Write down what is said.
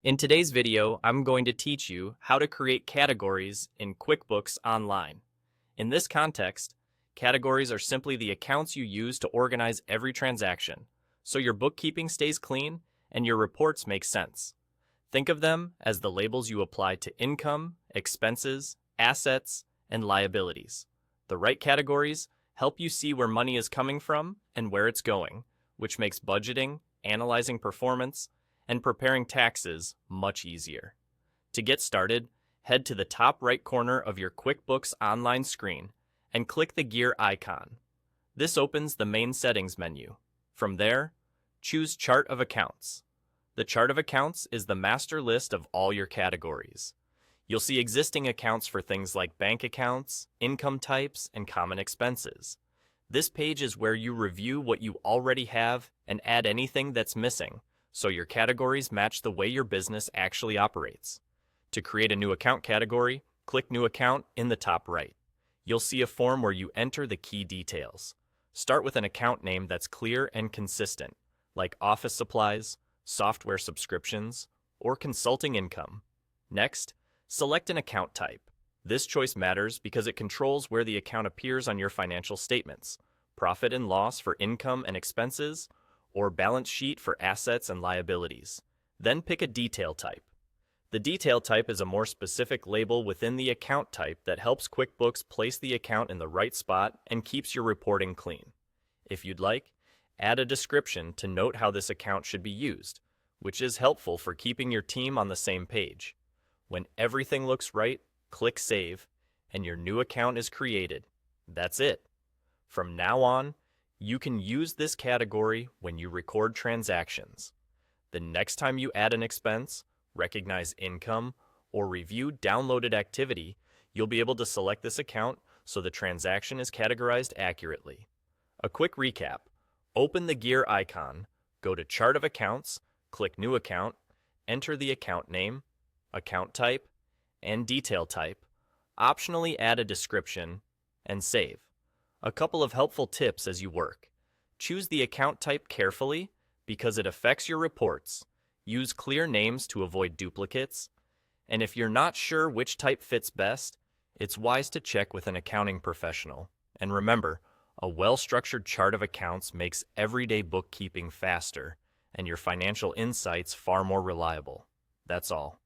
In today's video, I'm going to teach you how to create categories in QuickBooks Online. In this context, categories are simply the accounts you use to organize every transaction, so your bookkeeping stays clean and your reports make sense. Think of them as the labels you apply to income, expenses, assets, and liabilities. The right categories help you see where money is coming from and where it's going, which makes budgeting, analyzing performance, and preparing taxes much easier. To get started, head to the top right corner of your QuickBooks Online screen and click the gear icon. This opens the main settings menu. From there, choose Chart of Accounts. The Chart of Accounts is the master list of all your categories. You'll see existing accounts for things like bank accounts, income types, and common expenses. This page is where you review what you already have and add anything that's missing, so your categories match the way your business actually operates. To create a new account category, click New Account in the top right. You'll see a form where you enter the key details. Start with an account name that's clear and consistent, like office supplies, software subscriptions, or consulting income. Next, select an account type. This choice matters because it controls where the account appears on your financial statements: profit and loss for income and expenses, or balance sheet for assets and liabilities. Then pick a detail type. The detail type is a more specific label within the account type that helps QuickBooks place the account in the right spot and keeps your reporting clean. If you'd like, add a description to note how this account should be used, which is helpful for keeping your team on the same page. When everything looks right, click Save, and your new account is created. That's it. From now on, you can use this category when you record transactions. The next time you add an expense, recognize income, or review downloaded activity, you'll be able to select this account so the transaction is categorized accurately. A quick recap: open the gear icon, go to Chart of Accounts, click New Account, enter the account name, account type, and detail type, optionally add a description, and save. A couple of helpful tips as you work. Choose the account type carefully because it affects your reports. Use clear names to avoid duplicates. And if you're not sure which type fits best, it's wise to check with an accounting professional. And remember, a well-structured chart of accounts makes everyday bookkeeping faster and your financial insights far more reliable. That's all.